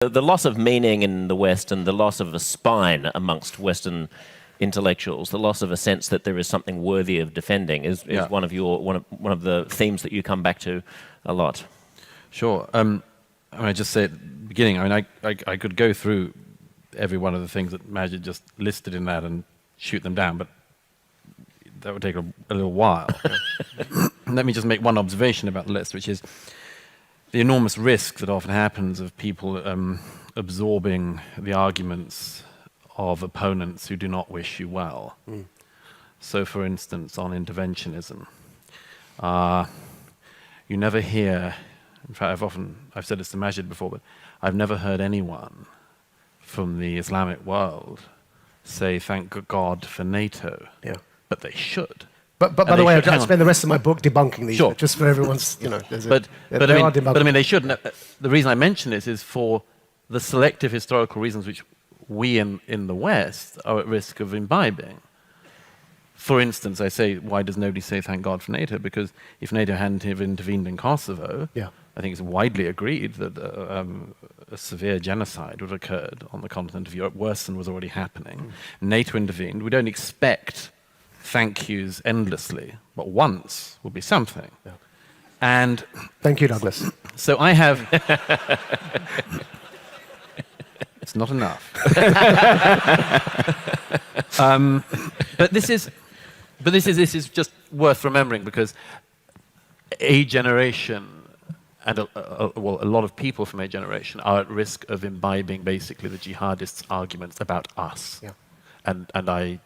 The loss of meaning in the West and the loss of a spine amongst Western intellectuals, the loss of a sense that there is something worthy of defending, is one of the themes that you come back to a lot. Sure. I just say at the beginning, I could go through every one of the things that Majid just listed in that and shoot them down, but that would take a little while. Let me just make one observation about the list, which is the enormous risk that often happens of people absorbing the arguments of opponents who do not wish you well. So, for instance, on interventionism, you never hear, in fact, I've said this to Majid before, but I've never heard anyone from the Islamic world say, thank God for NATO. Yeah. But they should. But by the way, I'd spend the rest of my book debunking these, sure. just for everyone's, but I mean, they shouldn't. The reason I mention this is for the selective historical reasons which we in the West are at risk of imbibing. For instance, I say, why does nobody say thank God for NATO? Because if NATO hadn't intervened in Kosovo, I think it's widely agreed that a severe genocide would have occurred on the continent of Europe, worse than was already happening. NATO intervened. We don't expect thank yous endlessly, but once will be something. And thank you, Douglas. So I have. It's not enough. But this is just worth remembering, because a generation and a lot of people from a generation are at risk of imbibing basically the jihadists' arguments about us. And I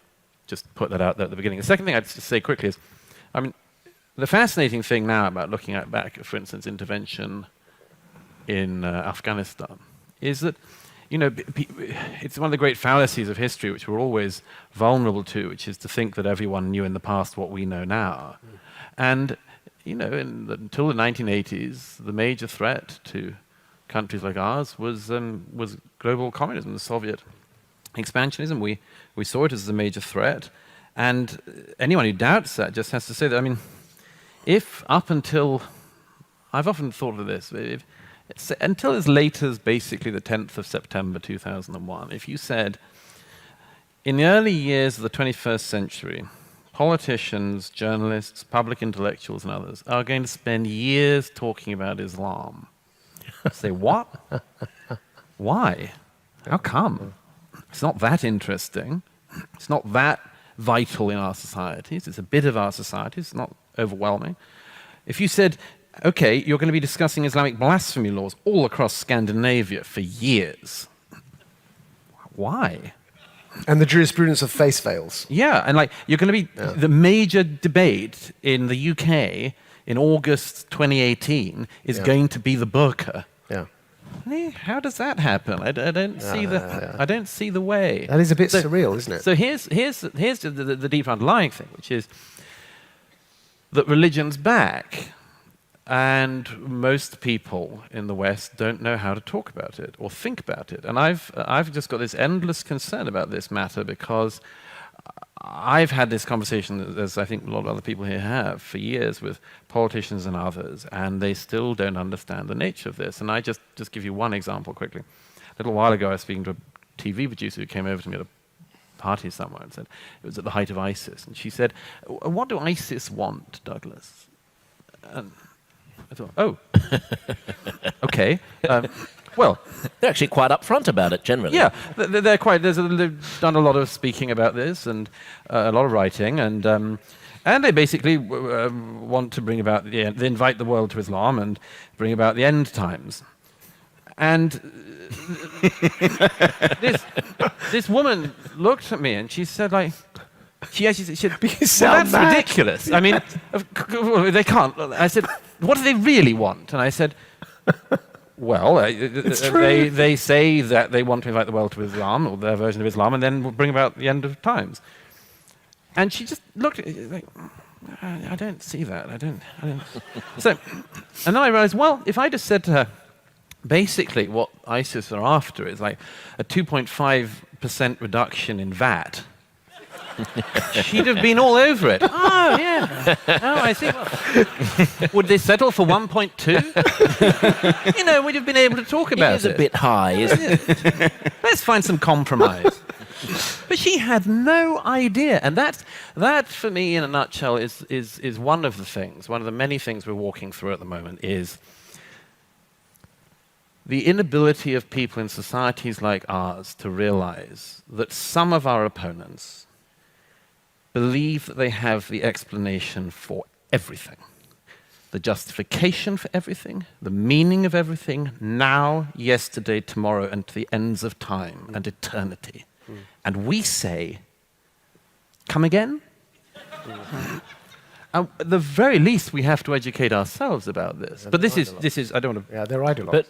just put that out there at the beginning. The second thing I'd just say quickly is, I mean, the fascinating thing now about looking back at, for instance, intervention in Afghanistan is that, you know, it's one of the great fallacies of history which we're always vulnerable to, which is to think that everyone knew in the past what we know now. And, you know, until the 1980s, the major threat to countries like ours was global communism, the Soviet expansionism. We saw it as a major threat, and anyone who doubts that just has to say that, I mean, if up until, I've often thought of this, until as late as basically the 10th of September 2001, if you said, in the early years of the 21st century, politicians, journalists, public intellectuals and others are going to spend years talking about Islam. Say, what? Why? How come? It's not that interesting. It's not that vital in our societies. It's a bit of our societies. It's not overwhelming. If you said, okay, you're going to be discussing Islamic blasphemy laws all across Scandinavia for years. Why? And the jurisprudence of face veils. Yeah, and like you're going to be the major debate in the UK in August 2018 is going to be the burqa. How does that happen? I don't see I don't see the way. That is a bit surreal, isn't it? So here's the deep underlying thing, which is that religion's back, and most people in the West don't know how to talk about it or think about it. And I've just got this endless concern about this matter, because I've had this conversation, as I think a lot of other people here have, for years with politicians and others, and they still don't understand the nature of this. And I just give you one example quickly. A little while ago, I was speaking to a TV producer who came over to me at a party somewhere and said, it was at the height of ISIS, and she said, what do ISIS want, Douglas? And I thought, oh, okay. Well, they're actually quite upfront about it generally. Yeah, they're quite. They've done a lot of speaking about this and a lot of writing, and they basically want to bring about they invite the world to Islam and bring about the end times. And this woman looked at me and she said, like, she said, that's ridiculous. I mean, they can't. I said, what do they really want? And I said, well, they say that they want to invite the world to Islam, or their version of Islam, and then will bring about the end of times. And she just looked at it like, I don't see that. I don't. So, and then I realized, well, if I just said to her, basically what ISIS are after is like a 2.5% reduction in VAT. she'd have been all over it. Oh, yeah. Oh, I see. Well, would they settle for 1.2? You know, we'd have been able to talk about it. It is a bit high, isn't it? Let's find some compromise. But she had no idea. And that, for me, in a nutshell, is one of the things, one of the many things we're walking through at the moment, is the inability of people in societies like ours to realize that some of our opponents believe that they have the explanation for everything, the justification for everything, the meaning of everything, now, yesterday, tomorrow, and to the ends of time and eternity. And we say, come again? At the very least, we have to educate ourselves about this. Yeah, but this is, I don't want to... Yeah, they're ideologues.